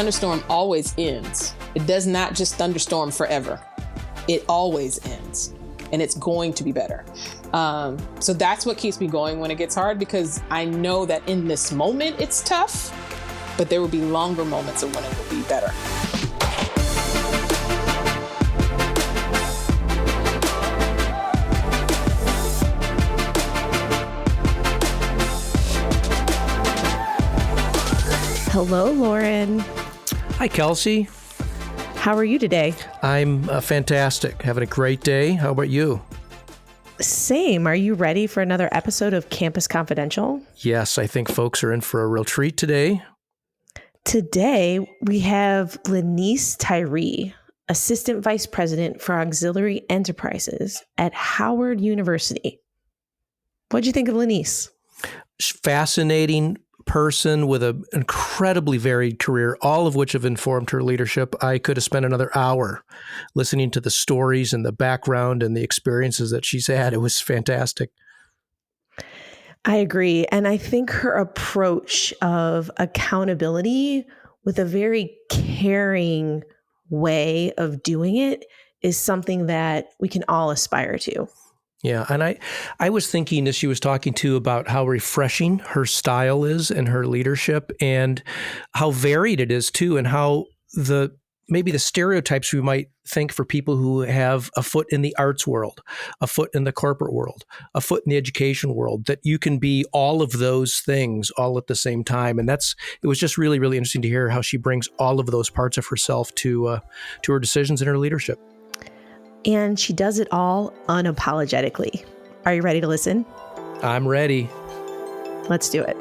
thunderstorm always ends. It does not just thunderstorm forever. It always ends, and it's going to be better. So that's what keeps me going when it gets hard, because I know that in this moment it's tough, but there will be longer moments of when it will be better. Hello, Loren. Hi, Kelsey. How are you today? I'm fantastic. Having a great day. How about you? Same. Are you ready for another episode of Campus Confidential? Yes, I think folks are in for a real treat today. Today, we have LaNiece Tyree, Assistant Vice President for Auxiliary Enterprises at Howard University. What'd you think of LaNiece? Fascinating person with an incredibly varied career, all of which have informed her leadership. I could have spent another hour listening to the stories and the background and the experiences that she's had. It was fantastic. I agree. And I think her approach of accountability with a very caring way of doing it is something that we can all aspire to. Yeah. And I was thinking as she was talking to about how refreshing her style is and her leadership, and how varied it is too, and how maybe the stereotypes we might think for people who have a foot in the arts world, a foot in the corporate world, a foot in the education world, that you can be all of those things all at the same time. And it was just really, really interesting to hear how she brings all of those parts of herself to her decisions and her leadership. And she does it all unapologetically. Are you ready to listen? I'm ready. Let's do it.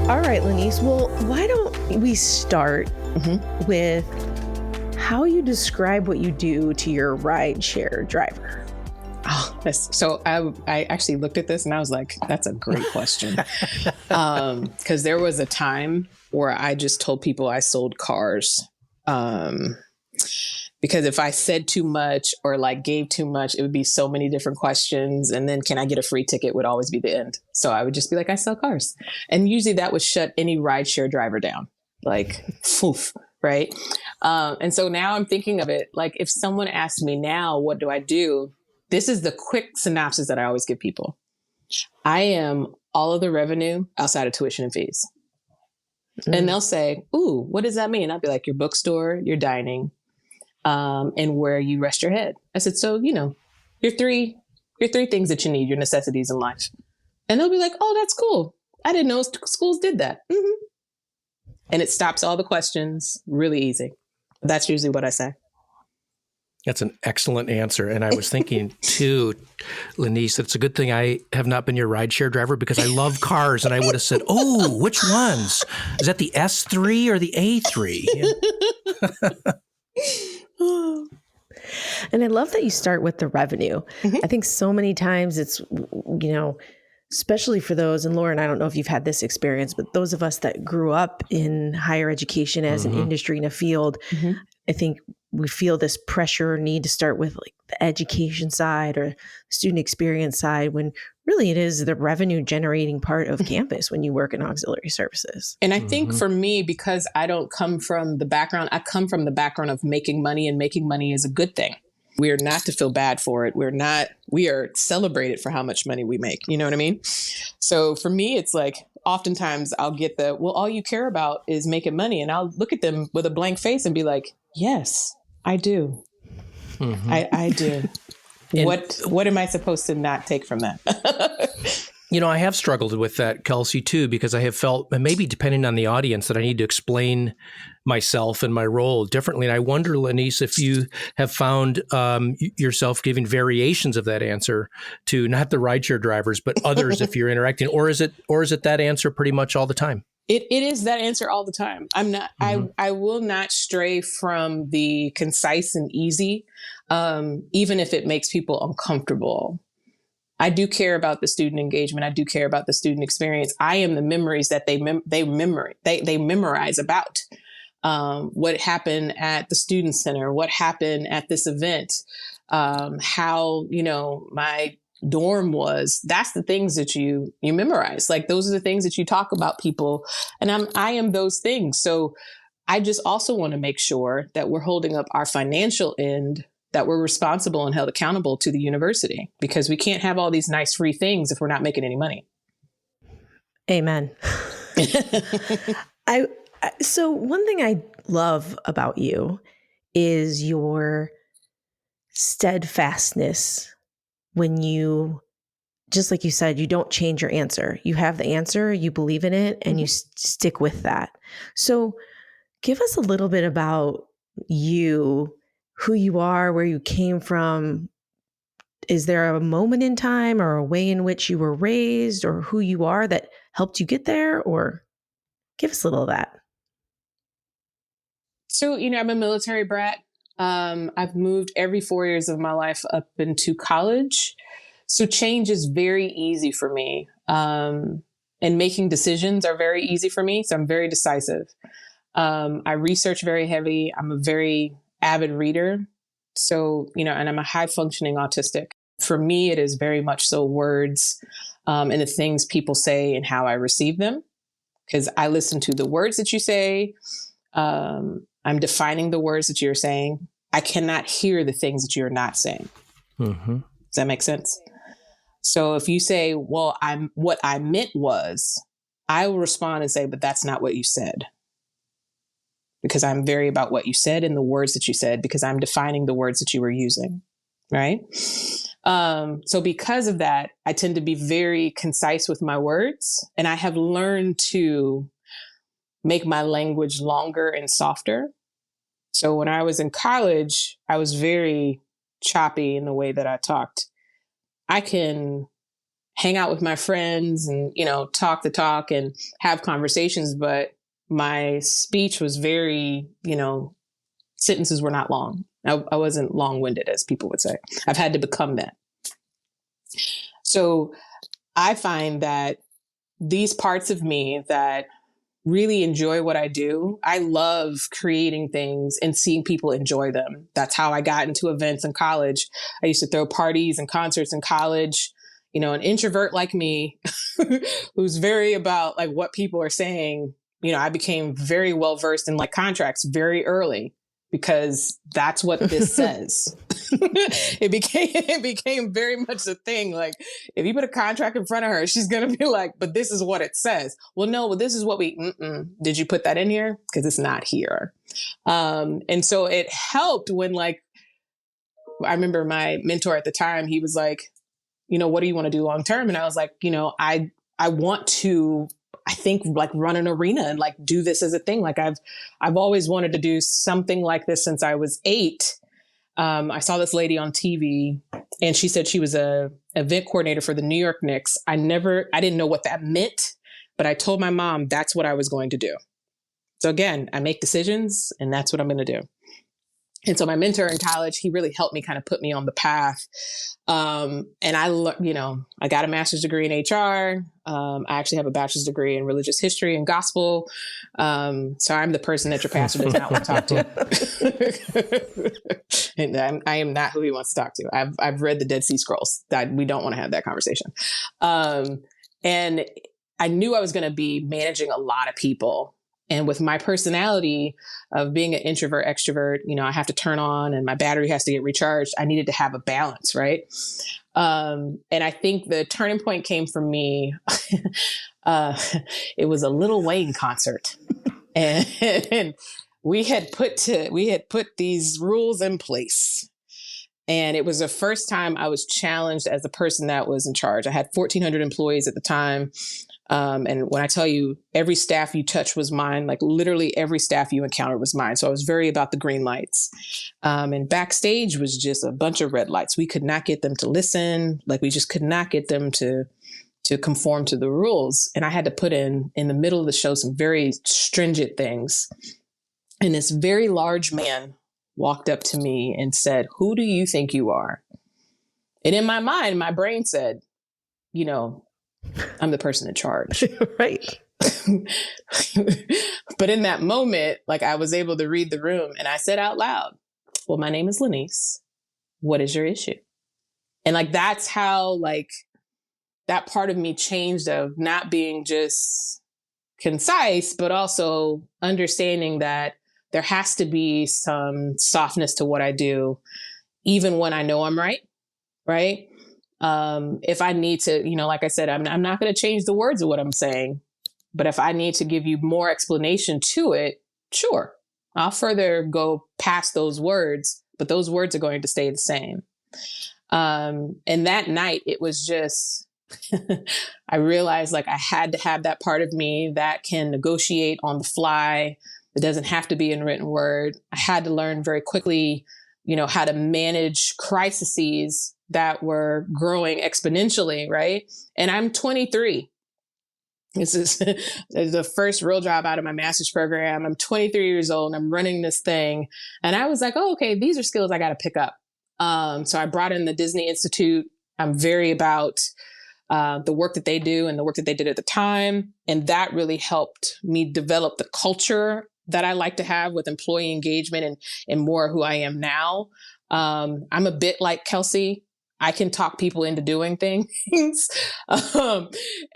All right, LaNiece. Well, why don't we start with how you describe what you do to your rideshare driver? Oh, so I actually looked at this and I was like, that's a great question. Because there was a time where I just told people I sold cars. Because if I said too much or like gave too much, it would be so many different questions. And then can I get a free ticket would always be the end. So I would just be like, I sell cars. And usually that would shut any rideshare driver down. Like, poof, right? And so now I'm thinking of it, like if someone asked me now, what do I do? This is the quick synopsis that I always give people. I am all of the revenue outside of tuition and fees. And they'll say, ooh, what does that mean? I'll be like, your bookstore, your dining, and where you rest your head. I said, so, your three things that you need, your necessities in life. And they'll be like, oh, that's cool. I didn't know schools did that. And it stops all the questions. Really easy. That's usually what I say. That's an excellent answer. And I was thinking too, LaNiece, it's a good thing I have not been your rideshare driver, because I love cars. And I would have said, oh, which ones? Is that the S3 or the A3? And I love that you start with the revenue. I think so many times it's, especially for those, and Loren, I don't know if you've had this experience, but those of us that grew up in higher education as an industry in a field, I think we feel this pressure or need to start with like the education side or student experience side, when really it is the revenue generating part of campus when you work in auxiliary services. And I think for me, because I don't come from the background, I come from the background of making money, and making money is a good thing. We are not to feel bad for it. We are celebrated for how much money we make. You know what I mean? So for me, it's like, oftentimes I'll get all you care about is making money. And I'll look at them with a blank face and be like, yes, I do. I do. What am I supposed to not take from that? I have struggled with that, Kelsey, too, because I have felt, and maybe depending on the audience, that I need to explain myself and my role differently. And I wonder, LaNiece, if you have found yourself giving variations of that answer to not the rideshare drivers, but others if you're interacting, or is it that answer pretty much all the time? It is that answer all the time. I'm not, I will not stray from the concise and easy, even if it makes people uncomfortable. I do care about the student engagement. I do care about the student experience. I am the memories that they memorize about. What happened at the student center, what happened at this event. how, my dorm was. That's the things that you memorize. Like those are the things that you talk about people. And I am those things. So I just also want to make sure that we're holding up our financial end, that we're responsible and held accountable to the university, because we can't have all these nice free things if we're not making any money. Amen. So one thing I love about you is your steadfastness when you, just like you said, you don't change your answer. You have the answer, you believe in it, and you stick with that. So give us a little bit about you, who you are, where you came from. Is there a moment in time or a way in which you were raised or who you are that helped you get there? Or give us a little of that. So, I'm a military brat. I've moved every 4 years of my life up into college. So change is very easy for me. And making decisions are very easy for me. So I'm very decisive. I research very heavy. I'm a very avid reader. So, and I'm a high functioning autistic. For me, it is very much so words and the things people say and how I receive them. Because I listen to the words that you say. I'm defining the words that you're saying. I cannot hear the things that you're not saying. Mm-hmm. Does that make sense? So if you say, well, what I meant was, I will respond and say, but that's not what you said. Because I'm very about what you said and the words that you said, because I'm defining the words that you were using. Right. So because of that, I tend to be very concise with my words, and I have learned to make my language longer and softer. So when I was in college, I was very choppy in the way that I talked. I can hang out with my friends and, talk the talk and have conversations, but my speech was very, sentences were not long. I wasn't long-winded, as people would say. I've had to become that. So I find that these parts of me that really enjoy what I do, I love creating things and seeing people enjoy them. That's how I got into events in college. I used to throw parties and concerts in college. An introvert like me, who's very about like what people are saying, I became very well versed in like contracts very early, because that's what this says. It became very much a thing. Like, if you put a contract in front of her, she's going to be like, but this is what it says. Well, no, well, this is what did you put that in here? Because it's not here. And so it helped when, like, I remember my mentor at the time, he was like, what do you want to do long term? And I was like, I want to, I think, like, run an arena and like do this as a thing. Like I've always wanted to do something like this since I was 8. I saw this lady on TV, and she said she was a event coordinator for the New York Knicks. I didn't know what that meant, but I told my mom that's what I was going to do. So again, I make decisions, and that's what I'm going to do. And so my mentor in college, he really helped me kind of put me on the path. And I got a master's degree in HR. I actually have a bachelor's degree in religious history and gospel. So I'm the person that your pastor does not want to talk to. And I am not who he wants to talk to. I've read the Dead Sea Scrolls. That we don't want to have that conversation. And I knew I was going to be managing a lot of people. And with my personality of being an introvert, extrovert, I have to turn on and my battery has to get recharged. I needed to have a balance, right? And I think the turning point came for me. It was a Lil Wayne concert, and we had put these rules in place. And it was the first time I was challenged as the person that was in charge. I had 1,400 employees at the time. And when I tell you every staff you touched was mine, like literally every staff you encountered was mine. So I was very about the green lights. And backstage was just a bunch of red lights. We could not get them to listen. Like, we just could not get them to conform to the rules. And I had to put in the middle of the show some very stringent things. And this very large man walked up to me and said, "Who do you think you are?" And in my mind, my brain said, I'm the person in charge. Right. But in that moment, like, I was able to read the room, and I said out loud, "Well, my name is LaNiece, what is your issue? And like, that's how like that part of me changed, of not being just concise, but also understanding that there has to be some softness to what I do, even when I know I'm right. Right. If I need to, like I said, I'm not going to change the words of what I'm saying, but if I need to give you more explanation to it, sure, I'll further go past those words, but those words are going to stay the same. And that night, it was just, I realized like I had to have that part of me that can negotiate on the fly. It doesn't have to be in written word. I had to learn very quickly, how to manage crises that were growing exponentially. Right. And I'm 23. This is the first real job out of my master's program. I'm 23 years old and I'm running this thing. And I was like, oh, okay, these are skills I got to pick up. So I brought in the Disney Institute. I'm very about the work that they do and the work that they did at the time. And that really helped me develop the culture that I like to have with employee engagement and more who I am now. I'm a bit like Kelsey. I can talk people into doing things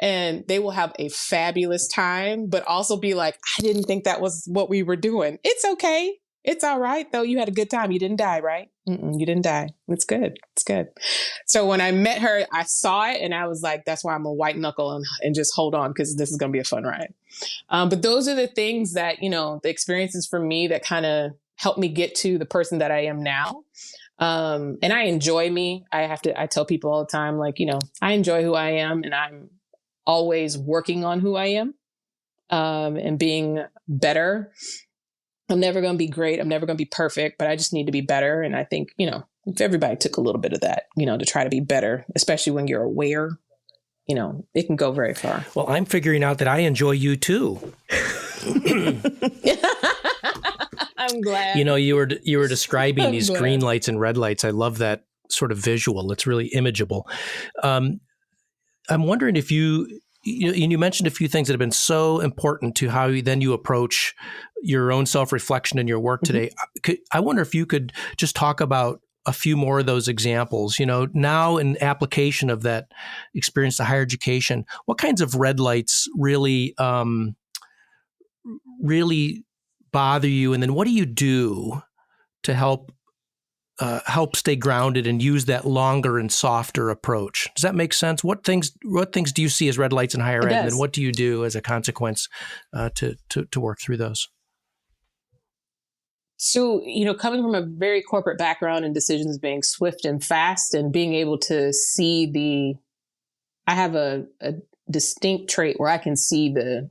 and they will have a fabulous time, but also be like, I didn't think that was what we were doing. It's okay. It's all right, though. You had a good time. You didn't die, right? You didn't die. It's good. It's good. So when I met her, I saw it and I was like, that's why I'm a white knuckle and just hold on, because this is going to be a fun ride. But those are the things that, the experiences for me that kind of helped me get to the person that I am now. And I enjoy me. I tell people all the time, like, I enjoy who I am and I'm always working on who I am, and being better. I'm never going to be great. I'm never going to be perfect, but I just need to be better. And I think, if everybody took a little bit of that, to try to be better, especially when you're aware, it can go very far. Well, I'm figuring out that I enjoy you too. I'm glad. You were describing these green lights and red lights. I love that sort of visual. It's really imageable. I'm wondering if you mentioned a few things that have been so important to how you approach your own self-reflection in your work today. I wonder if you could just talk about a few more of those examples, now in application of that experience to higher education. What kinds of red lights really bother you? And then what do you do to help stay grounded and use that longer and softer approach? Does that make sense? What things do you see as red lights in higher ed? And then what do you do as a consequence to work through those? So, coming from a very corporate background and decisions being swift and fast and being able to see I have a distinct trait where I can see the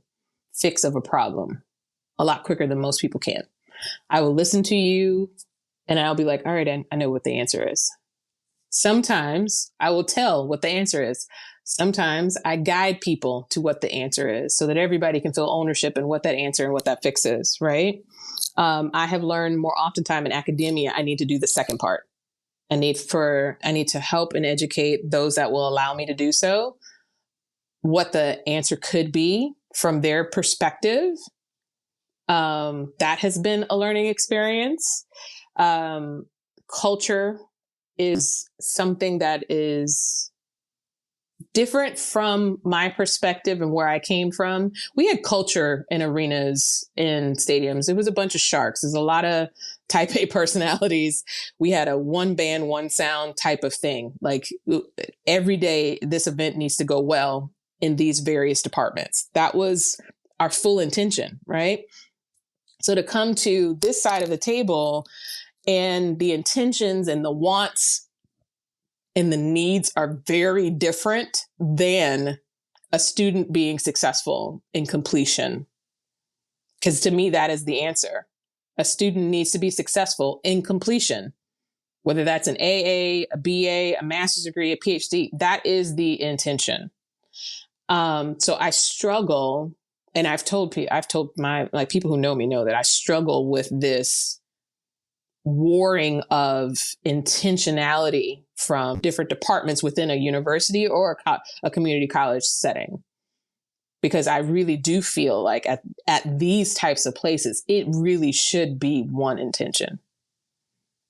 fix of a problem a lot quicker than most people can. I will listen to you and I'll be like, all right, I know what the answer is. Sometimes I will tell what the answer is. Sometimes I guide people to what the answer is so that everybody can feel ownership in what that answer and what that fix is, right? I have learned more oftentimes in academia, I need to do the second part. I need to help and educate those that will allow me to do so, what the answer could be from their perspective. That has been a learning experience. Culture is something that is different from my perspective and where I came from. We had culture in arenas, in stadiums. It was a bunch of sharks. There's a lot of type A personalities. We had a one band, one sound type of thing. Like every day, this event needs to go well in these various departments. That was our full intention, right? So to come to this side of the table and the intentions and the wants and the needs are very different than a student being successful in completion. Because to me, that is the answer. A student needs to be successful in completion, whether that's an AA, a BA, a master's degree, a PhD, that is the intention. So I struggle, and I've told my people who know me know that I struggle with this warring of intentionality from different departments within a university or a community college setting. Because I really do feel like at these types of places, it really should be one intention.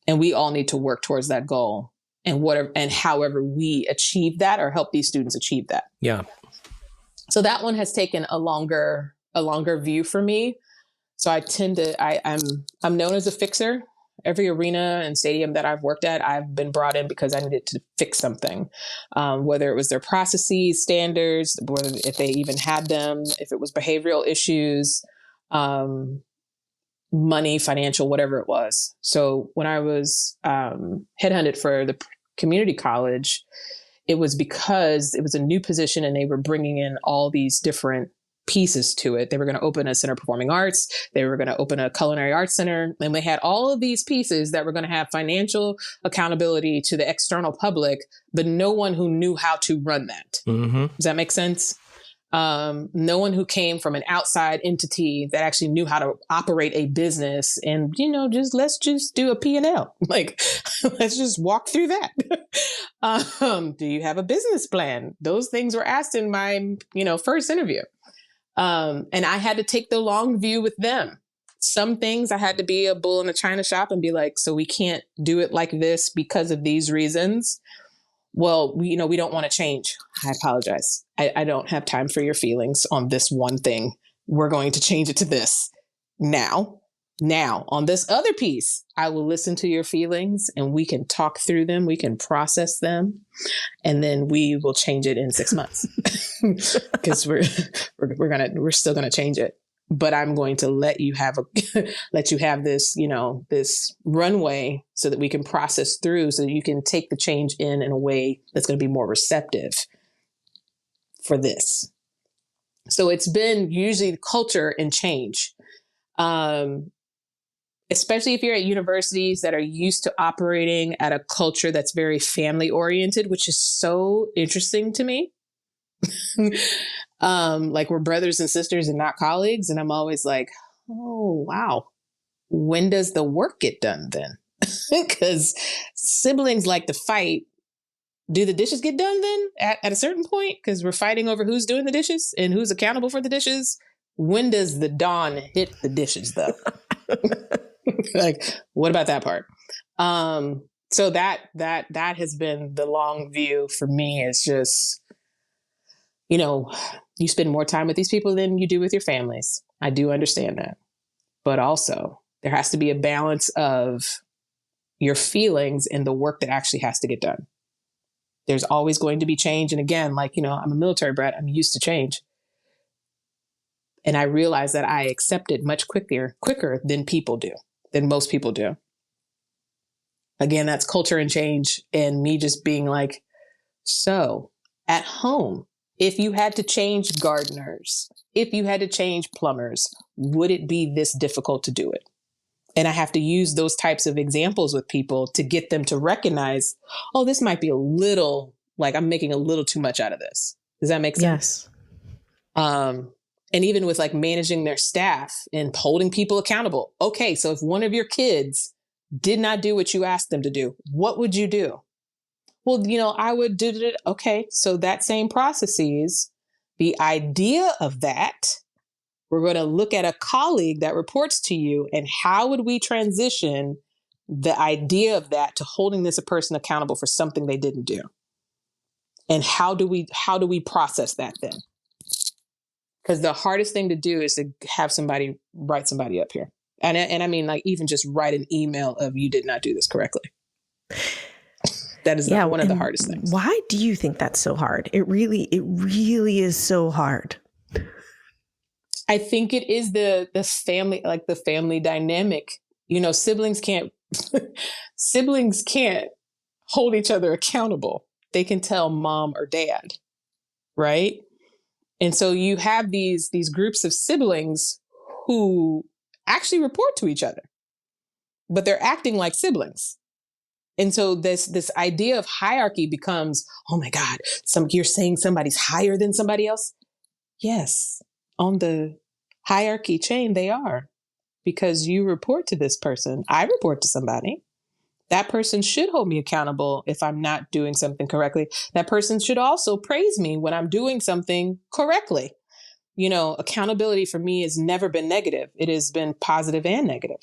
And we all need to work towards that goal. And whatever, and however we achieve that or help these students achieve that. Yeah. So that one has taken a longer view for me. So I tend to, I'm known as a fixer. Every arena and stadium that I've worked at, I've been brought in because I needed to fix something, whether it was their processes, standards, whether if they even had them, if it was behavioral issues, money, financial, whatever it was. So when I was headhunted for the community college, it was because it was a new position and they were bringing in all these different pieces to it. They were going to open a center of performing arts. They were going to open a culinary arts center. And they had all of these pieces that were going to have financial accountability to the external public, but no one who knew how to run that. Mm-hmm. Does that make sense? No one who came from an outside entity that actually knew how to operate a business and, let's just do a P&L. Like, let's just walk through that. Do you have a business plan? Those things were asked in my, first interview. And I had to take the long view with them. Some things I had to be a bull in a china shop and be like, so we can't do it like this because of these reasons. Well, we don't want to change. I apologize. I don't have time for your feelings on this one thing. We're going to change it to this now. On this other piece, I will listen to your feelings and we can talk through them. We can process them, and then we will change it in 6 months because we're still gonna change it. But I'm going to let you have this, this runway so that we can process through, so that you can take the change in a way that's going to be more receptive for this. So it's been usually culture and change. Especially if you're at universities that are used to operating at a culture that's very family oriented, which is so interesting to me. Like we're brothers and sisters and not colleagues. And I'm always like, oh, wow. When does the work get done then? Because siblings like to fight. Do the dishes get done then at a certain point? Because we're fighting over who's doing the dishes and who's accountable for the dishes. When does the dawn hit the dishes though? Like, what about that part? So that has been the long view for me. Is just, you spend more time with these people than you do with your families. I do understand that. But also there has to be a balance of your feelings and the work that actually has to get done. There's always going to be change. And again, I'm a military brat. I'm used to change. And I realize that I accept it much quicker than most people do. Again, that's culture and change, and me just being like, so at home, if you had to change gardeners, if you had to change plumbers, would it be this difficult to do it? And I have to use those types of examples with people to get them to recognize, oh, this might be a little, like I'm making a little too much out of this. Does that make sense? Yes. And even with managing their staff and holding people accountable. Okay, so if one of your kids did not do what you asked them to do, what would you do? Well, I would do it. Okay, so that same processes, the idea of that, we're going to look at a colleague that reports to you, and how would we transition the idea of that to holding this a person accountable for something they didn't do? And how do we process that then? Because the hardest thing to do is to have somebody write somebody up here. And I mean, even just write an email of you did not do this correctly. That is one of the hardest things. Why do you think that's so hard? It really is so hard. I think it is the family, the family dynamic. Siblings can't hold each other accountable. They can tell mom or dad, right? And so you have these groups of siblings who actually report to each other, but they're acting like siblings. And so this idea of hierarchy becomes, oh my God, you're saying somebody's higher than somebody else? Yes, on the hierarchy chain, they are, because you report to this person. I report to somebody. That person should hold me accountable if I'm not doing something correctly. That person should also praise me when I'm doing something correctly. Accountability for me has never been negative. It has been positive and negative.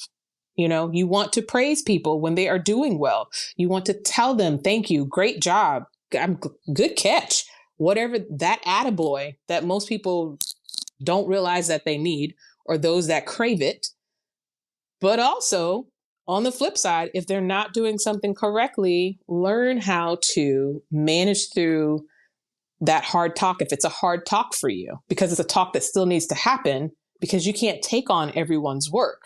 You want to praise people when they are doing well. You want to tell them, thank you, great job, good catch, whatever, that attaboy that most people don't realize that they need, or those that crave it. But also, on the flip side, if they're not doing something correctly, learn how to manage through that hard talk if it's a hard talk for you, because it's a talk that still needs to happen, because you can't take on everyone's work.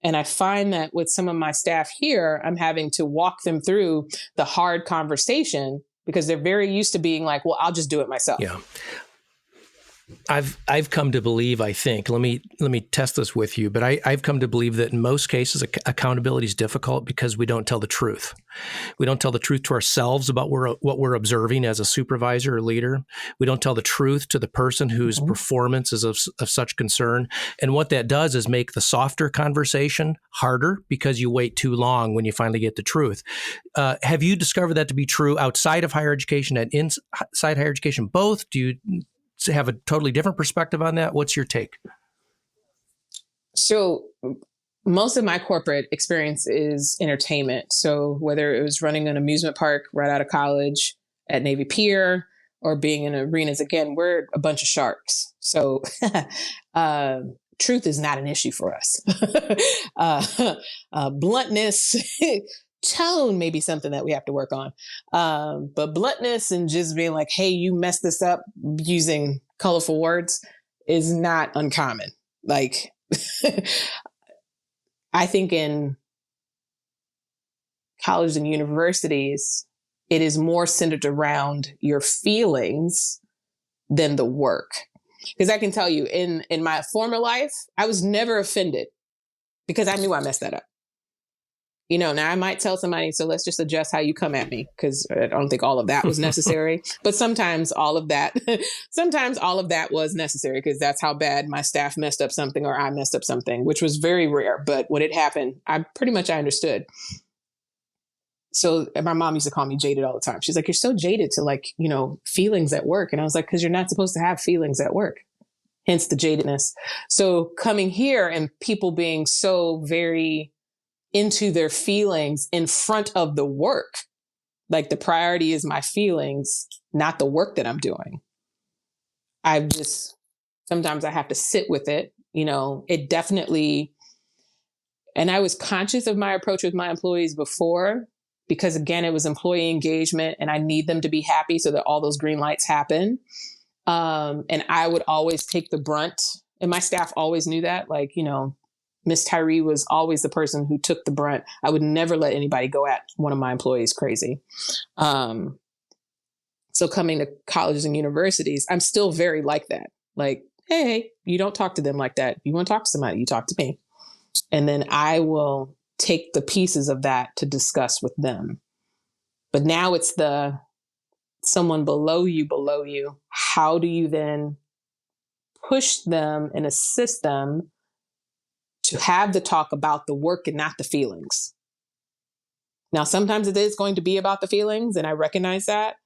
And I find that with some of my staff here, I'm having to walk them through the hard conversation because they're very used to being like, well, I'll just do it myself. Yeah. I've come to believe, I think, let me test this with you, but I've come to believe that in most cases, accountability is difficult because we don't tell the truth. We don't tell the truth to ourselves about what we're observing as a supervisor or leader. We don't tell the truth to the person whose performance is of such concern. And what that does is make the softer conversation harder because you wait too long when you finally get the truth. Have you discovered that to be true outside of higher education and inside higher education? Both? Do you have a totally different perspective on that? What's your take? So most of my corporate experience is entertainment. So whether it was running an amusement park right out of college at Navy Pier or being in arenas, again, we're a bunch of sharks. So truth is not an issue for us. Bluntness, tone may be something that we have to work on. But bluntness and just being like, hey, you messed this up using colorful words is not uncommon. Like, I think in colleges and universities, it is more centered around your feelings than the work. Because I can tell you, in my former life, I was never offended because I knew I messed that up. Now I might tell somebody, so let's just adjust how you come at me, because I don't think all of that was necessary. But sometimes all of that was necessary, because that's how bad my staff messed up something or I messed up something, which was very rare. But when it happened, I understood. So my mom used to call me jaded all the time. She's like, you're so jaded to feelings at work. And I was like, because you're not supposed to have feelings at work. Hence the jadedness. So coming here and people being so very into their feelings in front of the work. Like the priority is my feelings, not the work that I'm doing. Sometimes I have to sit with it, it definitely, and I was conscious of my approach with my employees before, because again, it was employee engagement and I need them to be happy so that all those green lights happen. And I would always take the brunt, and my staff always knew that, Miss Tyree was always the person who took the brunt. I would never let anybody go at one of my employees crazy. So coming to colleges and universities, I'm still very like that. Like, hey, you don't talk to them like that. You want to talk to somebody, you talk to me. And then I will take the pieces of that to discuss with them. But now it's someone below you. How do you then push them and assist them to have the talk about the work and not the feelings? Now, sometimes it is going to be about the feelings, and I recognize that.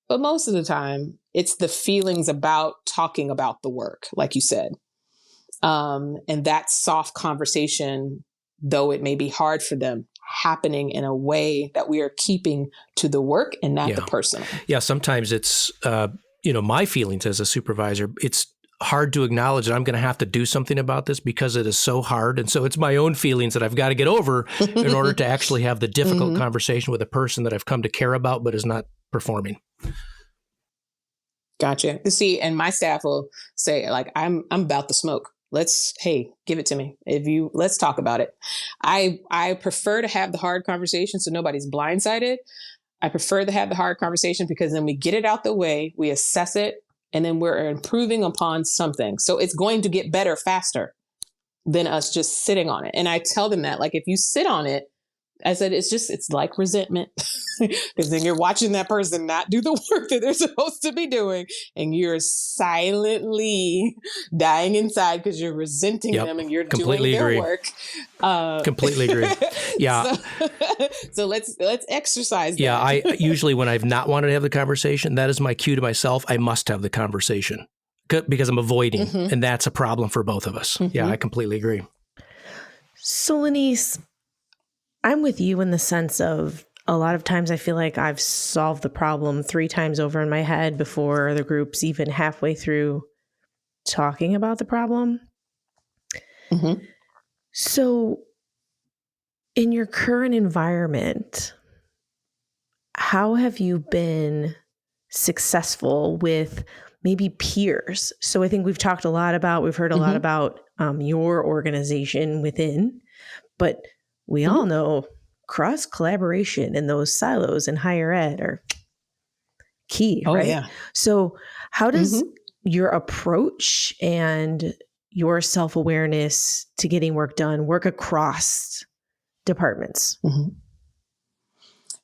But most of the time, it's the feelings about talking about the work, like you said. And that soft conversation, though it may be hard for them, happening in a way that we are keeping to the work and not the person. Yeah, sometimes it's, my feelings as a supervisor, it's hard to acknowledge that I'm going to have to do something about this because it is so hard. And so it's my own feelings that I've got to get over in order to actually have the difficult conversation with a person that I've come to care about, but is not performing. Gotcha. See, and my staff will say, I'm about the smoke. Give it to me. Let's talk about it. I prefer to have the hard conversation so nobody's blindsided. I prefer to have the hard conversation because then we get it out the way, we assess it, and then we're improving upon something. So it's going to get better faster than us just sitting on it. And I tell them that, if you sit on it, I said, it's like resentment, because then you're watching that person not do the work that they're supposed to be doing. And you're silently dying inside because you're resenting them and you're completely doing agree. their work. Completely agree. Yeah. So let's exercise that. Yeah. I usually, when I've not wanted to have the conversation, that is my cue to myself. I must have the conversation because I'm avoiding. And that's a problem for both of us. Yeah, I completely agree. So, LaNiece, I'm with you in the sense of a lot of times I feel like I've solved the problem 3 times over in my head before the group's even halfway through talking about the problem. Mm-hmm. So, in your current environment, how have you been successful with maybe peers? So I think we've heard a lot about your organization within, but we all know cross collaboration in those silos in higher ed are key, right? Yeah. So how does your approach and your self-awareness to getting work done work across departments?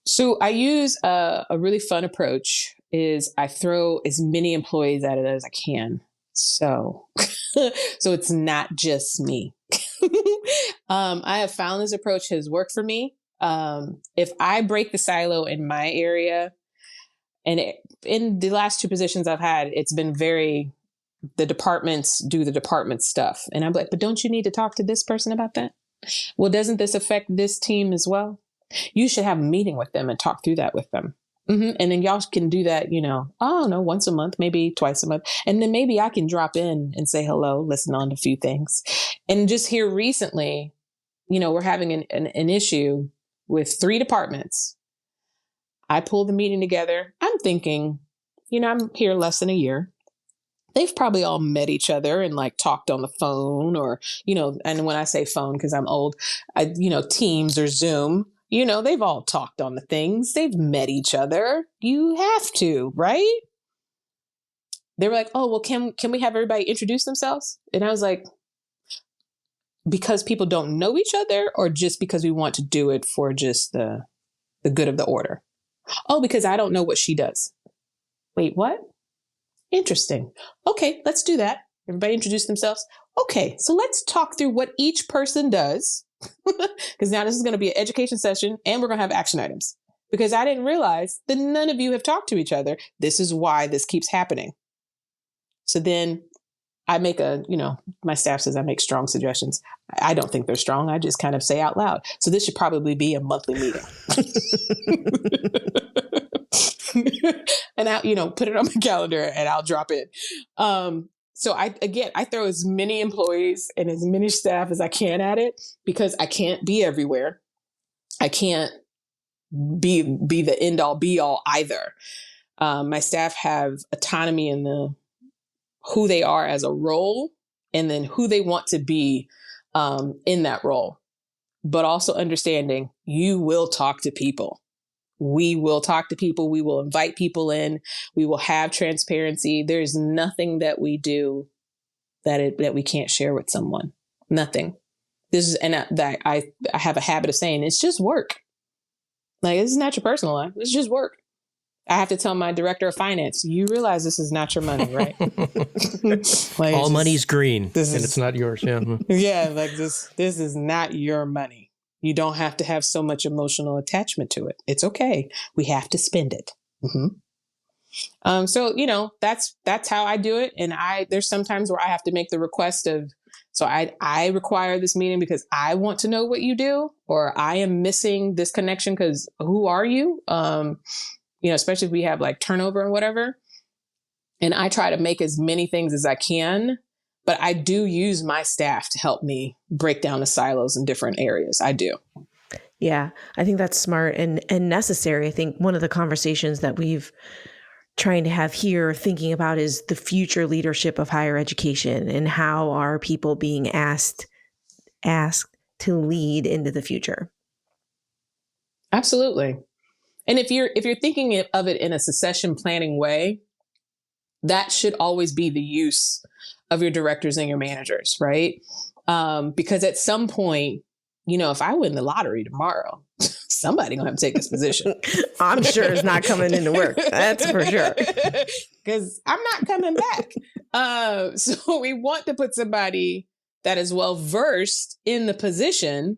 So I use a really fun approach is I throw as many employees at it as I can. So it's not just me. I have found this approach has worked for me. If I break the silo in my area, and in the last 2 positions I've had, it's been the departments do the department stuff. And I'm like, but don't you need to talk to this person about that? Well, doesn't this affect this team as well? You should have a meeting with them and talk through that with them. And then y'all can do that, once a month, maybe twice a month. And then maybe I can drop in and say hello, listen on to a few things. And just here recently, we're having an issue with 3 departments. I pulled the meeting together. I'm thinking, I'm here less than a year. They've probably all met each other and like talked on the phone or, and when I say phone, because I'm old, Teams or Zoom. They've all talked on the things. They've met each other. You have to, right? They were like, oh, well, can we have everybody introduce themselves? And I was like, because people don't know each other or just because we want to do it for just the good of the order? Oh, because I don't know what she does. Wait, what? Interesting. Okay, let's do that. Everybody introduce themselves. Okay, so let's talk through what each person does. Because now this is going to be an education session and we're going to have action items. Because I didn't realize that none of you have talked to each other. This is why this keeps happening. So then I make my staff says I make strong suggestions. I don't think they're strong. I just kind of say out loud. So this should probably be a monthly meeting. And I'll, put it on my calendar and I'll drop it. So I throw as many employees and as many staff as I can at it because I can't be everywhere. I can't be the end all be all either. My staff have autonomy in who they are as a role and then who they want to be in that role, but also understanding you will talk to people. We will talk to people. We will invite people in. We will have transparency. There's nothing that we do that we can't share with someone. Nothing. I have a habit of saying it's just work. Like, this is not your personal life. It's just work. I have to tell my director of finance, you realize this is not your money, right? Like, all money's green and it's not yours. Yeah. Yeah. Like this is not your money. You don't have to have so much emotional attachment to it. It's okay. We have to spend it. So, that's how I do it. And there's sometimes where I have to make the request of, so I require this meeting because I want to know what you do, or I am missing this connection because who are you? Especially if we have like turnover and whatever. And I try to make as many things as I can, but I do use my staff to help me break down the silos in different areas. I do. Yeah, I think that's smart and necessary. I think one of the conversations that we've trying to have here thinking about is the future leadership of higher education and how are people being asked to lead into the future. Absolutely. And if you're thinking of it in a succession planning way, that should always be the use of your directors and your managers, right? Because at some point, if I win the lottery tomorrow, somebody gonna have to take this position. I'm sure it's not coming into work. That's for sure. Because I'm not coming back. So we want to put somebody that is well versed in the position,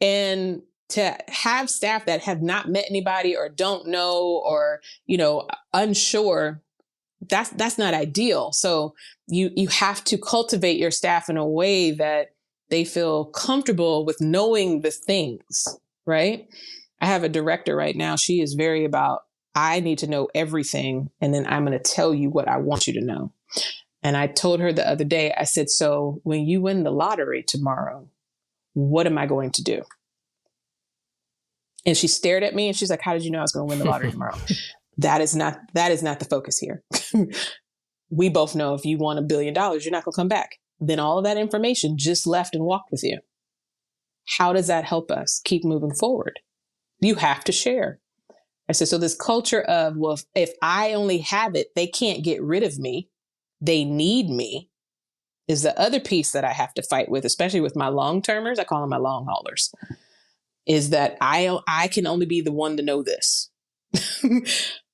and to have staff that have not met anybody or don't know or, unsure, that's not ideal. So you have to cultivate your staff in a way that They feel comfortable with knowing the things, right? I have a director right now. She is very about, I need to know everything. And then I'm going to tell you what I want you to know. And I told her the other day, I said, so when you win the lottery tomorrow, what am I going to do? And she stared at me and she's like, how did you know I was going to win the lottery tomorrow? That is not the focus here. We both know if you won $1 billion, you're not going to come back. Then all of that information just left and walked with you. How does that help us keep moving forward? You have to share. I said, so this culture of, well, if I only have it, they can't get rid of me. They need me is the other piece that I have to fight with, especially with my long-termers. I call them my long haulers, is that I can only be the one to know this.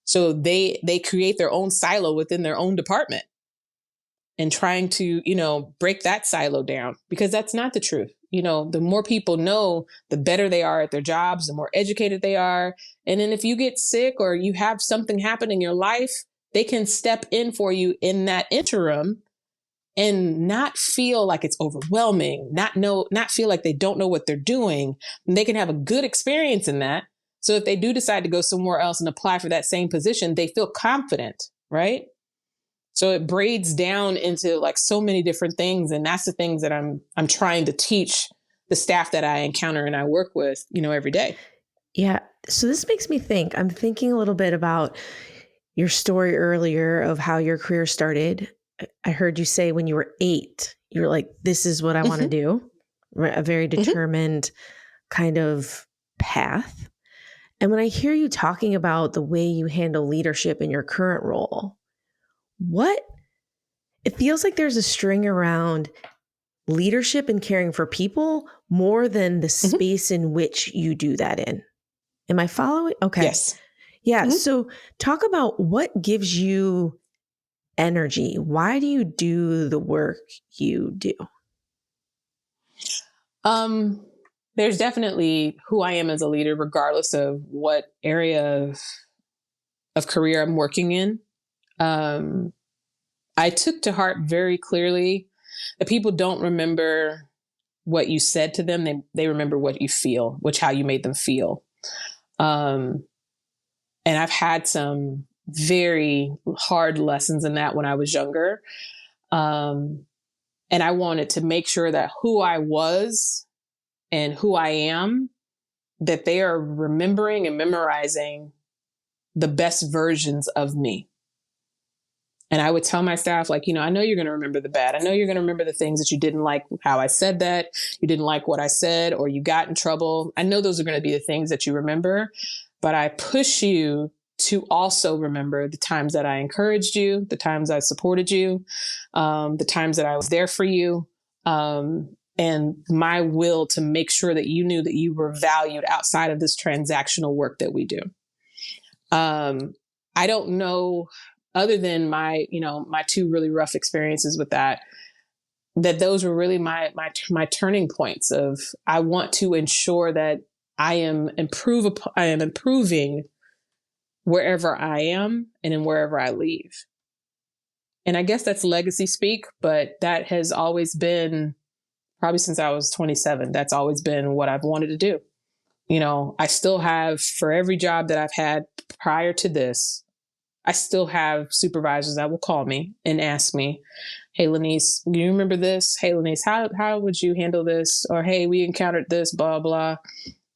So they create their own silo within their own department and trying to, break that silo down, because that's not the truth. The more people know, the better they are at their jobs, the more educated they are. And then if you get sick or you have something happen in your life, they can step in for you in that interim and not feel like it's overwhelming, not feel like they don't know what they're doing. And they can have a good experience in that. So if they do decide to go somewhere else and apply for that same position, they feel confident, right? So it braids down into like so many different things. And that's the things that I'm trying to teach the staff that I encounter and I work with, every day. Yeah. So this makes me think, I'm thinking a little bit about your story earlier of how your career started. I heard you say when you were 8, you were like, this is what I want to do. A very determined kind of path. And when I hear you talking about the way you handle leadership in your current role, it feels like there's a string around leadership and caring for people more than the space in which you do that in. Am I following? Okay. Yes. Yeah. So talk about what gives you energy. Why do you do the work you do? There's definitely who I am as a leader, regardless of what area of career I'm working in. I took to heart very clearly that people don't remember what you said to them. They remember what you feel, how you made them feel. And I've had some very hard lessons in that when I was younger. And I wanted to make sure that who I was and who I am, that they are remembering and memorizing the best versions of me. And I would tell my staff, I know you're going to remember the bad. I know you're going to remember the things that you didn't like, how I said that, you didn't like what I said, or you got in trouble. I know those are going to be the things that you remember, but I push you to also remember the times that I encouraged you, the times I supported you, the times that I was there for you, and my will to make sure that you knew that you were valued outside of this transactional work that we do. I don't know, other than my 2 really rough experiences with that those were really my turning points of, I want to ensure that I am improving wherever I am and in wherever I leave. And I guess that's legacy speak, but that has always been, probably since I was 27, that's always been what I've wanted to do. I still have, for every job that I've had prior to this, I still have supervisors that will call me and ask me, hey, LaNiece, do you remember this? Hey, LaNiece, how would you handle this? Or, hey, we encountered this, blah, blah.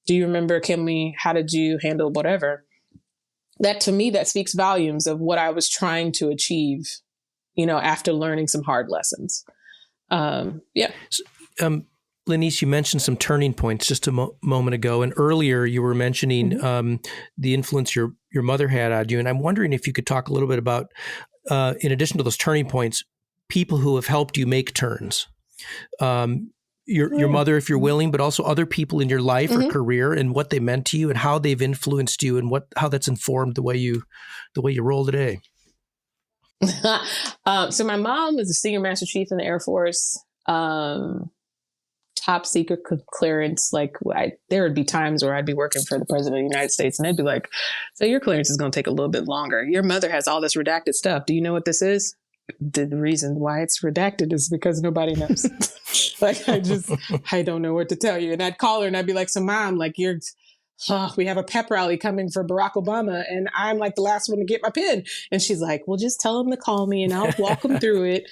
Do you remember, how did you handle whatever? That, to me, that speaks volumes of what I was trying to achieve, after learning some hard lessons. Yeah. LaNiece, you mentioned some turning points just a moment ago, and earlier you were mentioning the influence your mother had on you, and I'm wondering if you could talk a little bit about, in addition to those turning points, people who have helped you make turns. Your mother, if you're willing, but also other people in your life or career, and what they meant to you, and how they've influenced you, and how that's informed the way you roll today. So my mom was a senior master chief in the Air Force. Top secret clearance. There would be times where I'd be working for the president of the United States and they'd be like, so your clearance is going to take a little bit longer. Your mother has all this redacted stuff. Do you know what this is? the reason why it's redacted is because nobody knows. Like, I don't know what to tell you. And I'd call her and I'd be like, so Mom, like we have a pep rally coming for Barack Obama and I'm like the last one to get my pen. And she's like, well, just tell him to call me and I'll walk him through it.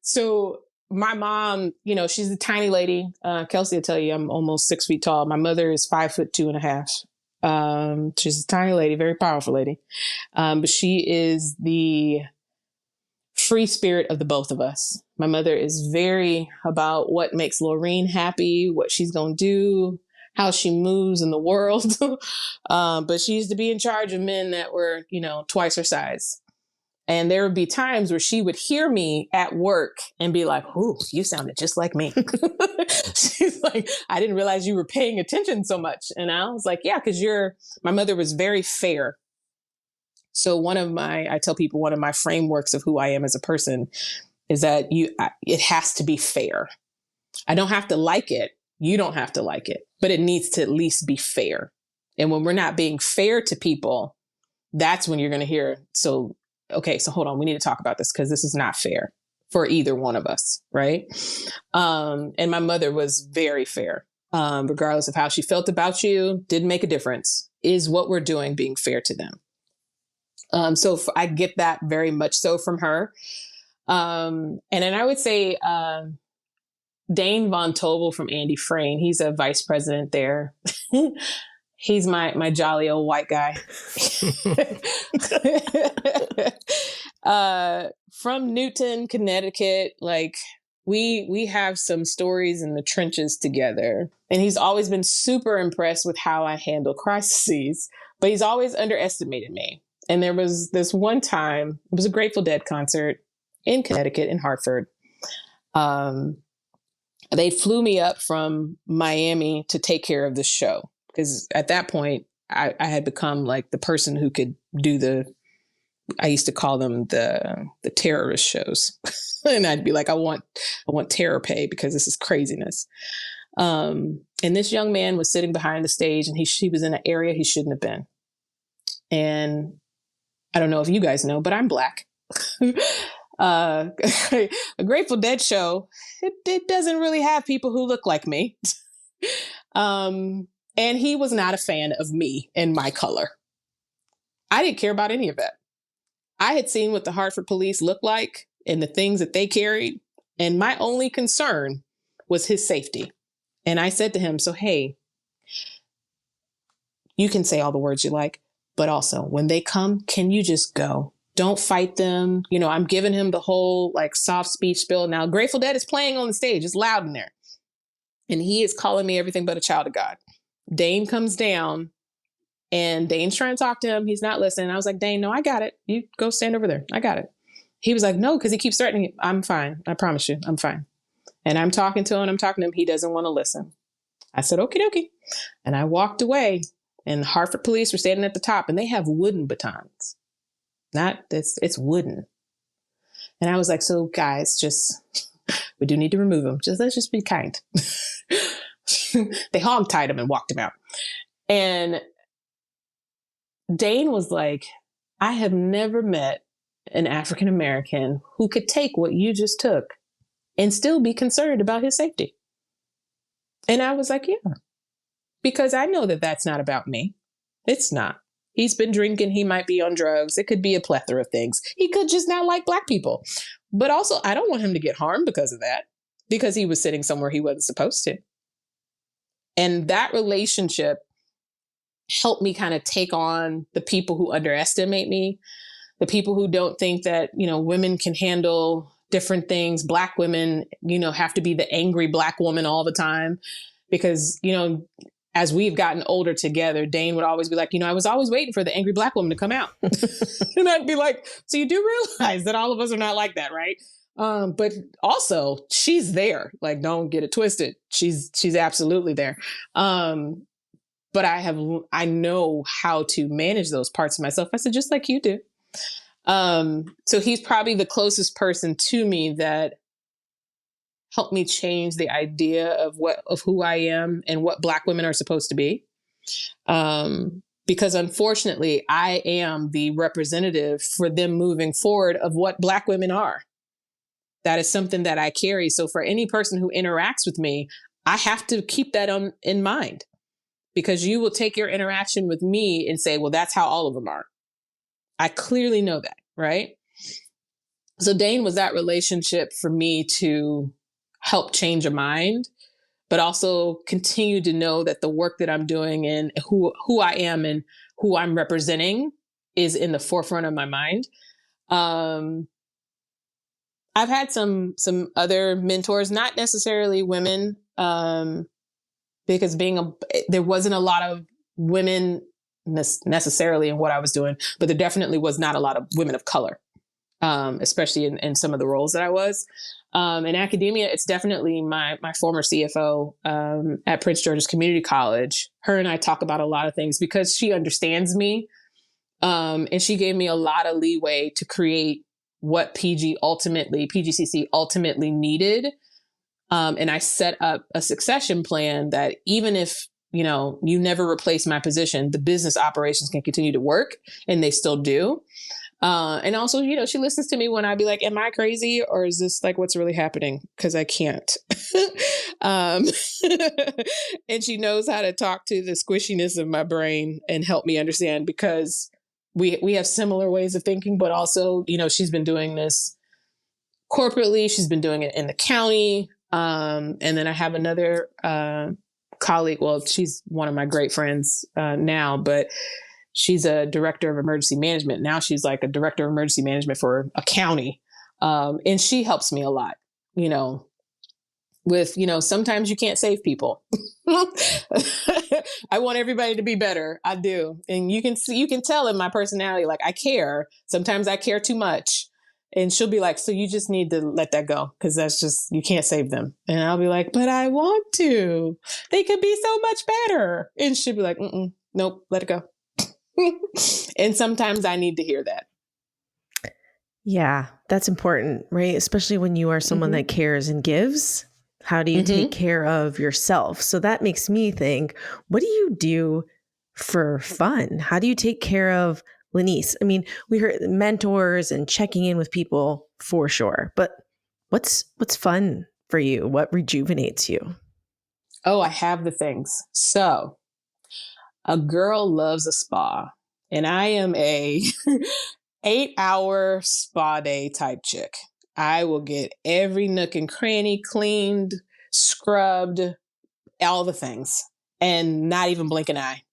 So my mom, she's a tiny lady. Kelsey will tell you I'm almost 6 feet tall. My mother is 5'2.5". She's a tiny lady, very powerful lady. But she is the free spirit of the both of us. My mother is very about what makes Loren happy, what she's going to do, how she moves in the world. But she used to be in charge of men that were, twice her size. And there would be times where she would hear me at work and be like, "Ooh, you sounded just like me." She's like, "I didn't realize you were paying attention so much." And I was like, "Yeah, because my mother was very fair." So I tell people one of my frameworks of who I am as a person is that it has to be fair. I don't have to like it. You don't have to like it, but it needs to at least be fair. And when we're not being fair to people, that's when you're going to hear, okay, so hold on, we need to talk about this because this is not fair for either one of us, right? And my mother was very fair, regardless of how she felt about you, didn't make a difference. Is what we're doing being fair to them? So I get that very much so from her. And then I would say Dane Von Tobel from Andy Frayne, he's a vice president there. He's my jolly old white guy. From Newton, Connecticut, like we have some stories in the trenches together. And he's always been super impressed with how I handle crises, but he's always underestimated me. And there was this one time, it was a Grateful Dead concert in Connecticut, in Hartford. They flew me up from Miami to take care of the show. Because at that point, I had become like the person who could do I used to call them the terrorist shows. And I'd be like, I want terror pay because this is craziness. And this young man was sitting behind the stage and he was in an area he shouldn't have been. And I don't know if you guys know, but I'm Black. A Grateful Dead show, it doesn't really have people who look like me. And he was not a fan of me and my color. I didn't care about any of that. I had seen what the Hartford police looked like and the things that they carried. And my only concern was his safety. And I said to him, so, hey, you can say all the words you like, but also when they come, can you just go? Don't fight them. I'm giving him the whole like soft speech spiel. Now, Grateful Dead is playing on the stage. It's loud in there. And he is calling me everything but a child of God. Dane comes down and Dane's trying to talk to him. He's not listening. I was like, Dane, no, I got it. You go stand over there. I got it. He was like, no, because he keeps threatening. I'm fine. I promise you, I'm fine. And I'm talking to him. He doesn't want to listen. I said, okie dokie. And I walked away and the Hartford police were standing at the top and they have wooden batons. It's wooden. And I was like, so guys, we do need to remove him. Let's just be kind. They hogtied him and walked him out. And Dane was like, I have never met an African American who could take what you just took and still be concerned about his safety. And I was like, yeah, because I know that that's not about me. It's not. He's been drinking. He might be on drugs. It could be a plethora of things. He could just not like Black people. But also, I don't want him to get harmed because of that, because he was sitting somewhere he wasn't supposed to. And that relationship helped me kind of take on the people who underestimate me, the people who don't think that, women can handle different things. Black women, have to be the angry Black woman all the time because, as we've gotten older together, Dane would always be like, I was always waiting for the angry Black woman to come out. And I'd be like, so you do realize that all of us are not like that, right? But also she's there. Like, don't get it twisted. She's absolutely there. But I know how to manage those parts of myself. I said, just like you do. So he's probably the closest person to me that helped me change the idea of who I am and what Black women are supposed to be. because unfortunately, I am the representative for them moving forward of what Black women are. That is something that I carry. So for any person who interacts with me, I have to keep that in mind, because you will take your interaction with me and say, well, that's how all of them are. I clearly know that, right? So Dane was that relationship for me to help change a mind, but also continue to know that the work that I'm doing and who I am and who I'm representing is in the forefront of my mind. I've had some other mentors, not necessarily women, because there wasn't a lot of women necessarily in what I was doing, but there definitely was not a lot of women of color, especially in some of the roles that I was. In academia, it's definitely my former CFO at Prince George's Community College. Her and I talk about a lot of things because she understands me, and she gave me a lot of leeway to create what PGCC ultimately needed. And I set up a succession plan that even if, you never replace my position, the business operations can continue to work, and they still do. And also, she listens to me when I be like, am I crazy, or is this like what's really happening? Because I can't. And she knows how to talk to the squishiness of my brain and help me understand, because we have similar ways of thinking, but also, she's been doing this corporately. She's been doing it in the county. And then I have another colleague. Well, she's one of my great friends now, but she's a director of emergency management. Now she's like a director of emergency management for a county. And she helps me a lot, with, sometimes you can't save people. I want everybody to be better. I do. And you can tell in my personality, like I care. Sometimes I care too much. And she'll be like, so you just need to let that go, because that's just, you can't save them. And I'll be like, but I want to. They could be so much better. And she'll be like, nope, let it go. And sometimes I need to hear that. Yeah, that's important, right? Especially when you are someone that cares and gives. How do you take care of yourself? So that makes me think, what do you do for fun? How do you take care of LaNiece? I mean, we heard mentors and checking in with people for sure, but what's fun for you? What rejuvenates you? Oh, I have the things. So a girl loves a spa, and I am a 8-hour spa day type chick. I will get every nook and cranny cleaned, scrubbed, all the things, and not even blink an eye.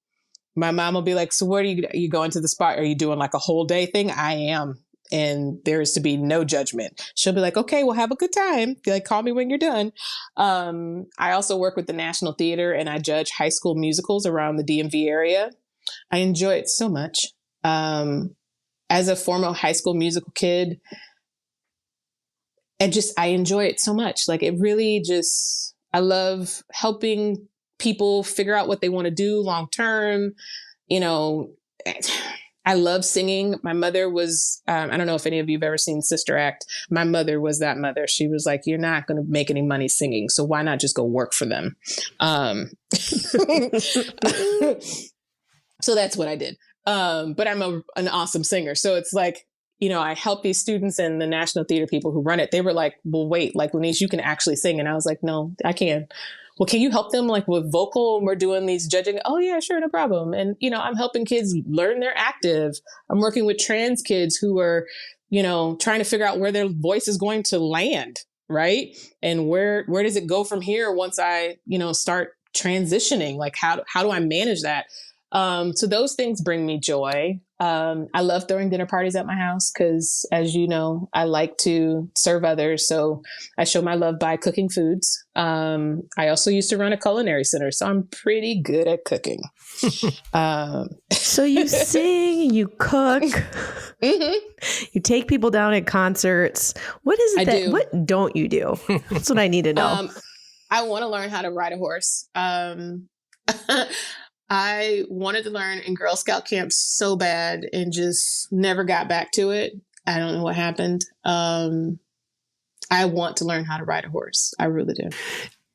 My mom will be like, so where are you going to the spa? Are you doing like a whole day thing? I am. And there is to be no judgment. She'll be like, okay, well, have a good time. Like, call me when you're done. I also work with the National Theater, and I judge high school musicals around the DMV area. I enjoy it so much. As a former high school musical kid, I enjoy it so much. Like, it really I love helping people figure out what they want to do long term. I love singing. My mother was, I don't know if any of you have ever seen Sister Act. My mother was that mother. She was like, you're not going to make any money singing, so why not just go work for them? So that's what I did. But I'm an awesome singer. So it's like, I help these students and the National Theater people who run it. They were like, well, wait, like, LaNiece, you can actually sing. And I was like, no, I can. Well, can you help them like with vocal? And we're doing these judging. Oh yeah, sure. No problem. And, I'm helping kids learn they're active. I'm working with trans kids who are, trying to figure out where their voice is going to land. Right. And where does it go from here once I, start transitioning? Like, how do I manage that? So those things bring me joy. I love throwing dinner parties at my house because, as you know, I like to serve others. So I show my love by cooking foods. I also used to run a culinary center, so I'm pretty good at cooking. So you sing, you cook, you take people down at concerts. What is it what don't you do? That's what I need to know. I want to learn how to ride a horse. I wanted to learn in Girl Scout camp so bad and just never got back to it. I don't know what happened. I want to learn how to ride a horse. I really do.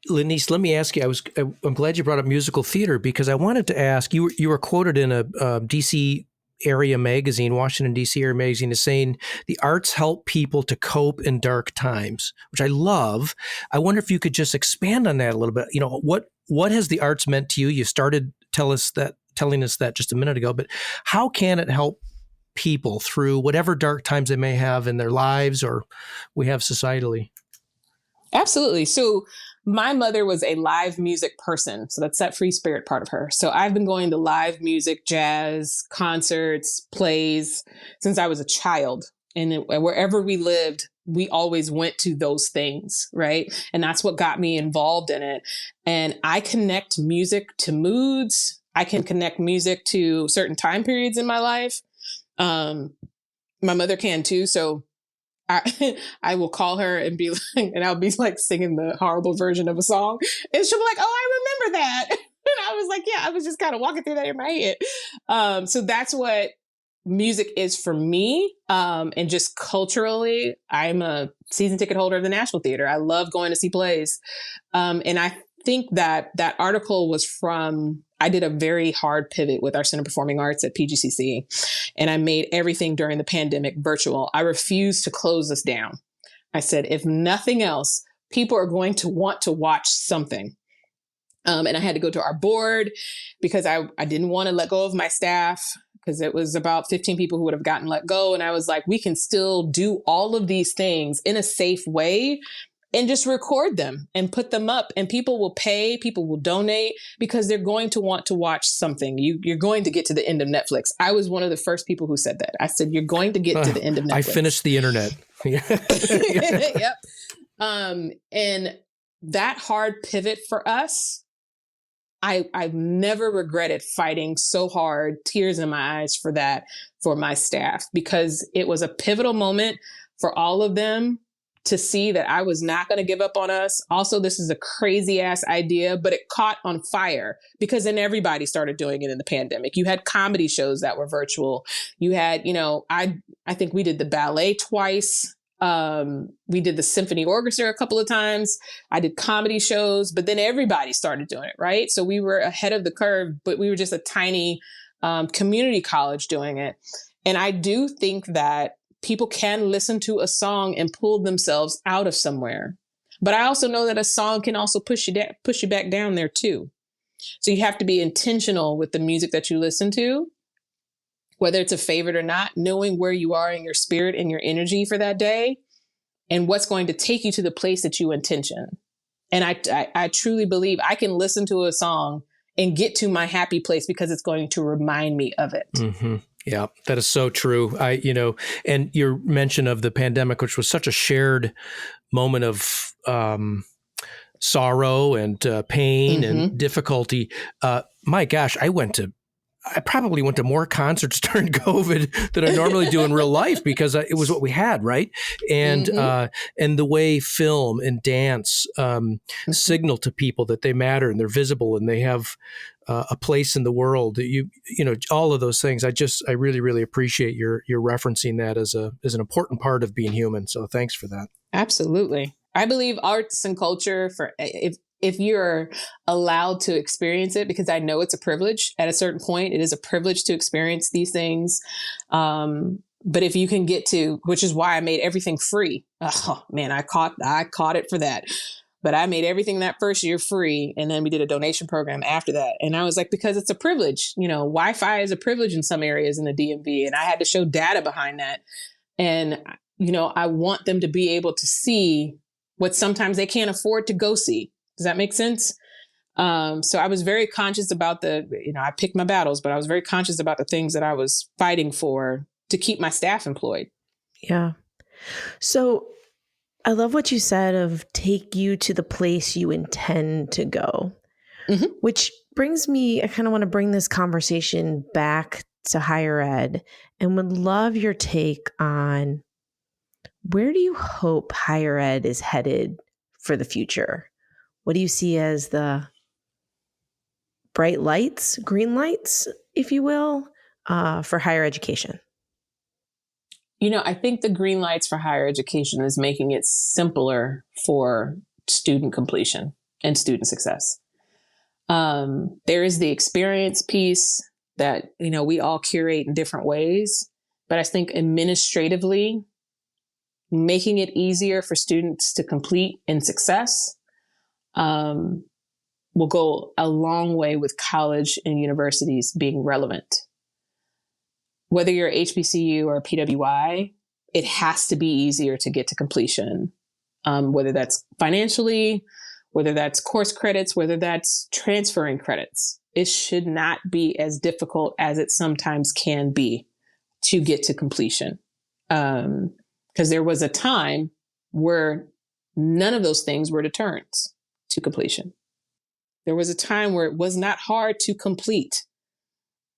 LaNiece, let me ask you. I'm glad you brought up musical theater because I wanted to ask you. You were quoted in a DC area magazine, Washington DC area magazine, as saying the arts help people to cope in dark times, which I love. I wonder if you could just expand on that a little bit. You know, what has the arts meant to you? You started telling us that just a minute ago, but how can it help people through whatever dark times they may have in their lives or we have societally? Absolutely. So my mother was a live music person. So that's that free spirit part of her. So I've been going to live music, jazz, concerts, plays since I was a child. And wherever we lived, we always went to those things, right? And that's what got me involved in it. And I connect music to moods. I can connect music to certain time periods in my life. My mother can too. So I will call her and be like, and I'll be like singing the horrible version of a song. And she'll be like, oh, I remember that. And I was like, yeah, I was just kind of walking through that in my head. So that's what music is for me. And just culturally, I'm a season ticket holder of the National Theater. I love going to see plays. And I think that article was I did a very hard pivot with our Center of Performing Arts at PGCC, and I made everything during the pandemic virtual. I refused to close this down. I said, if nothing else, people are going to want to watch something. And I had to go to our board because I didn't want to let go of my staff because it was about 15 people who would have gotten let go. And I was like, we can still do all of these things in a safe way and just record them and put them up, and people will pay, people will donate because they're going to want to watch something. You're going to get to the end of Netflix. I was one of the first people who said that. I said, you're going to get to the end of Netflix. I finished the internet. Yep. And that hard pivot for us, I've never regretted fighting so hard, tears in my eyes for that, for my staff, because it was a pivotal moment for all of them to see that I was not going to give up on us. Also, this is a crazy ass idea, but it caught on fire because then everybody started doing it in the pandemic. You had comedy shows that were virtual. You had, I think we did the ballet twice. We did the symphony orchestra a couple of times. I did comedy shows, but then everybody started doing it, right? So we were ahead of the curve, but we were just a tiny community college doing it. And I do think that people can listen to a song and pull themselves out of somewhere. But I also know that a song can also push you back down there too. So you have to be intentional with the music that you listen to, whether it's a favorite or not, knowing where you are in your spirit and your energy for that day and what's going to take you to the place that you intention. And I truly believe I can listen to a song and get to my happy place because it's going to remind me of it. Mm-hmm. Yeah, that is so true. And your mention of the pandemic, which was such a shared moment of sorrow and pain and difficulty. My gosh, I probably went to more concerts during COVID than I normally do in real life because it was what we had, right? And the way film and dance signal to people that they matter and they're visible and they have a place in the world. All of those things. I really, really appreciate your referencing that as an important part of being human. So thanks for that. Absolutely. I believe arts and culture, if you're allowed to experience it, because I know it's a privilege at a certain point, it is a privilege to experience these things. But if you can get to, which is why I made everything free. Oh man, I caught it for that. But I made everything that first year free. And then we did a donation program after that. And I was like, because it's a privilege, Wi-Fi is a privilege in some areas in the DMV. And I had to show data behind that. And, I want them to be able to see what sometimes they can't afford to go see. Does that make sense? So I was very conscious about I picked my battles, but I was very conscious about the things that I was fighting for to keep my staff employed. Yeah. So I love what you said of take you to the place you intend to go, which brings me, I kind of want to bring this conversation back to higher ed and would love your take on where do you hope higher ed is headed for the future? What do you see as the bright lights, green lights, if you will, for higher education? I think the green lights for higher education is making it simpler for student completion. and student success. There is the experience piece that, we all curate in different ways, but I think administratively, making it easier for students to complete in success will go a long way with college and universities being relevant. Whether you're HBCU or PWI, it has to be easier to get to completion, whether that's financially, whether that's course credits, whether that's transferring credits. It should not be as difficult as it sometimes can be to get to completion. Because there was a time where none of those things were deterrents to completion. There was a time where it was not hard to complete.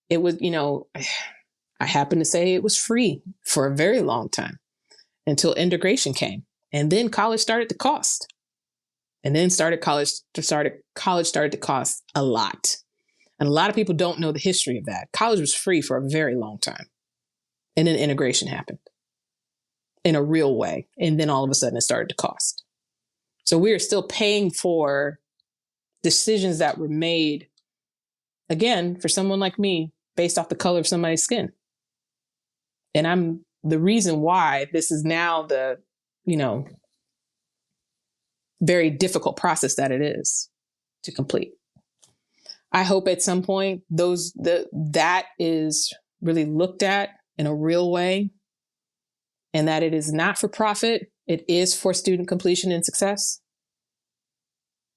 It was, I happen to say it was free for a very long time until integration came. And then college started to cost. And then college started to cost a lot. And a lot of people don't know the history of that. College was free for a very long time. And then integration happened in a real way. And then all of a sudden it started to cost. So we are still paying for decisions that were made, again, for someone like me, based off the color of somebody's skin. And I'm the reason why this is now the, very difficult process that it is to complete. I hope at some point that is really looked at in a real way, and that it is not for profit. It is for student completion and success.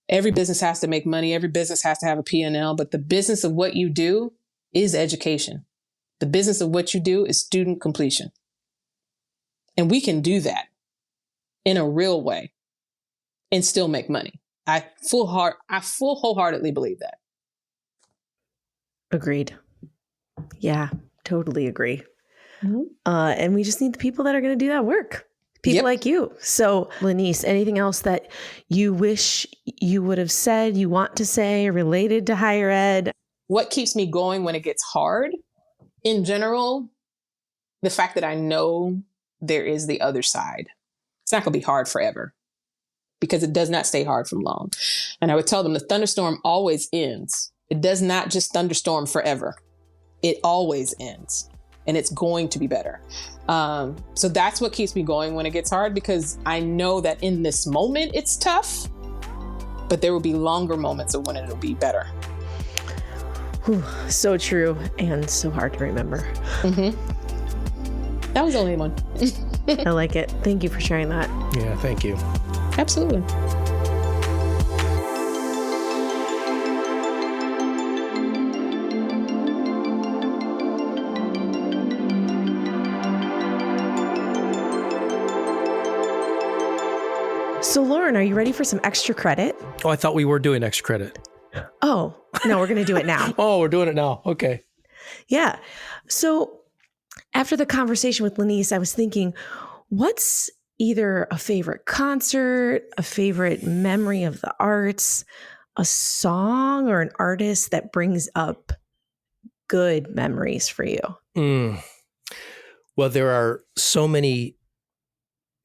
Every business has to make money. Every business has to have a P&L, but the business of what you do is education. The business of what you do is student completion. And we can do that in a real way and still make money. I wholeheartedly believe that. Agreed. Yeah, totally agree. Mm-hmm. And we just need the people that are going to do that work. People like you. So, LaNiece, anything else that you wish you would have said, you want to say related to higher ed? What keeps me going when it gets hard? In general, the fact that I know there is the other side. It's not going to be hard forever because it does not stay hard from long. And I would tell them the thunderstorm always ends. It does not just thunderstorm forever. It always ends. And it's going to be better. So that's what keeps me going when it gets hard, because I know that in this moment it's tough, but there will be longer moments of when it'll be better. Whew, so true and so hard to remember. That was the only one. I like it. Thank you for sharing that. Yeah, thank you. Absolutely. So, Loren, are you ready for some extra credit? Oh, I thought we were doing extra credit. Oh, no, we're going to do it now. Oh, we're doing it now. Okay. Yeah. So after the conversation with LaNiece, I was thinking, what's either a favorite concert, a favorite memory of the arts, a song or an artist that brings up good memories for you? Well, there are so many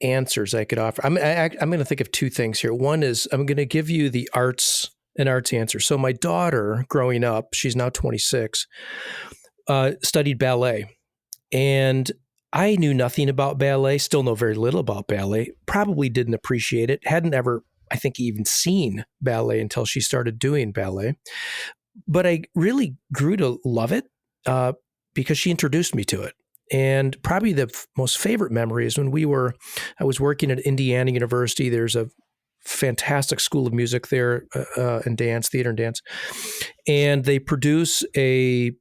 answers I could offer. I'm going to think of two things here. One is I'm going to give you the arts answer. So my daughter, growing up, she's now 26, studied ballet. And I knew nothing about ballet, still know very little about ballet, probably didn't appreciate it, hadn't ever, I think, even seen ballet until she started doing ballet. But I really grew to love it because she introduced me to it. And probably the most favorite memory is when I was working at Indiana University. There's a fantastic school of music there and dance, theater and dance. And they produce a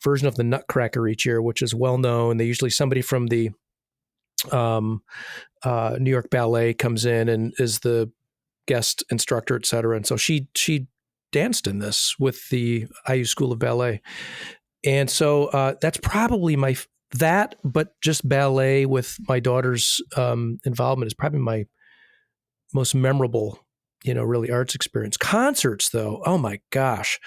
version of the Nutcracker each year, which is well known. They usually somebody from the New York Ballet comes in and is the guest instructor, et cetera. And so she danced in this with the IU School of Ballet. And so that's probably but just ballet with my daughter's involvement is probably my most memorable, really arts experience. Concerts, though, oh my gosh.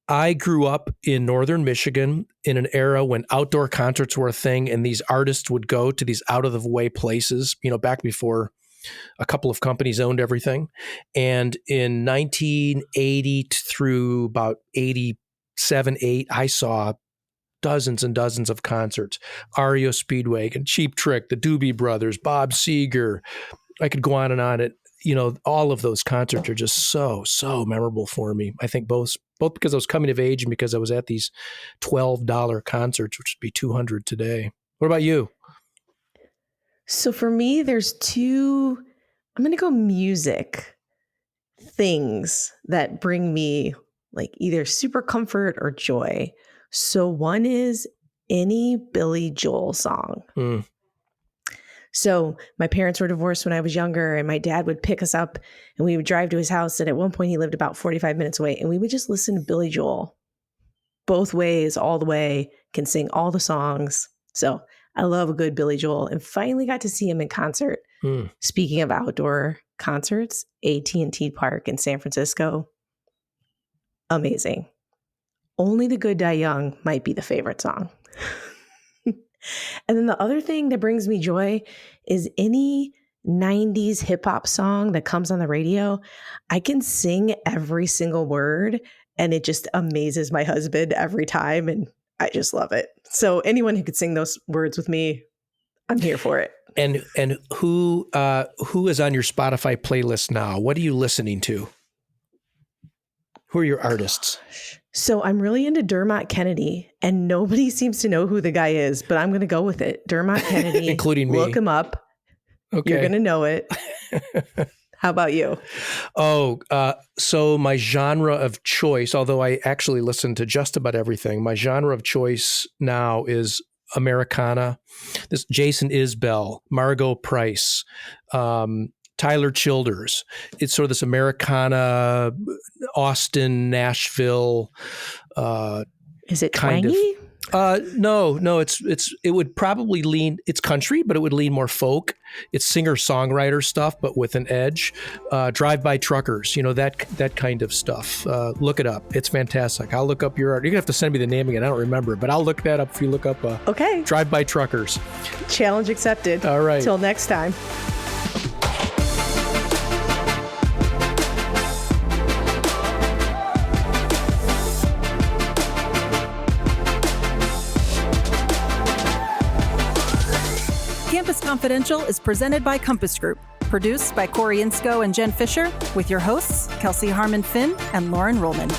I grew up in northern Michigan in an era when outdoor concerts were a thing, and these artists would go to these out of the way places, back before a couple of companies owned everything. And in 1980 through about 87, 8, I saw dozens and dozens of concerts. REO Speedwagon, Cheap Trick, the Doobie Brothers, Bob Seger. I could go on and on. All of those concerts are just so memorable for me. I think both because I was coming of age and because I was at these $12 concerts, which would be $200 today. What about you? So for me, there's two, I'm going to go music things that bring me like either super comfort or joy. So one is any Billy Joel song. So my parents were divorced when I was younger, and my dad would pick us up and we would drive to his house. And at one point he lived about 45 minutes away, and we would just listen to Billy Joel both ways, all the way, can sing all the songs. So I love a good Billy Joel, and finally got to see him in concert. Speaking of outdoor concerts, AT&T Park in San Francisco. Amazing. Only the Good Die Young might be the favorite song. And then the other thing that brings me joy is any 90s hip hop song that comes on the radio. I can sing every single word, and it just amazes my husband every time. And I just love it. So anyone who could sing those words with me, I'm here for it. And who is on your Spotify playlist now? What are you listening to? Who are your artists? So I'm really into Dermot Kennedy, and nobody seems to know who the guy is, but I'm going to go with it. Dermot Kennedy. Including me. Look him up. Okay. You're going to know it. How about you? So my genre of choice, although I actually listen to just about everything, my genre of choice now is Americana. This Jason Isbell, Margot Price, Tyler Childers. It's sort of this Americana, Austin, Nashville. Is it twangy? No. It would probably lean. It's country, but it would lean more folk. It's singer-songwriter stuff, but with an edge. Drive-by truckers, that kind of stuff. Look it up. It's fantastic. I'll look up your art. You're gonna have to send me the name again. I don't remember, but I'll look that up if you look up. Okay. Drive-by truckers. Challenge accepted. All right. Till next time. Campus Confidential is presented by Compass Group, produced by Corey Inscoe and Jen Fisher, with your hosts, Kelsey, Harmon, Finn, and Loren Rullman.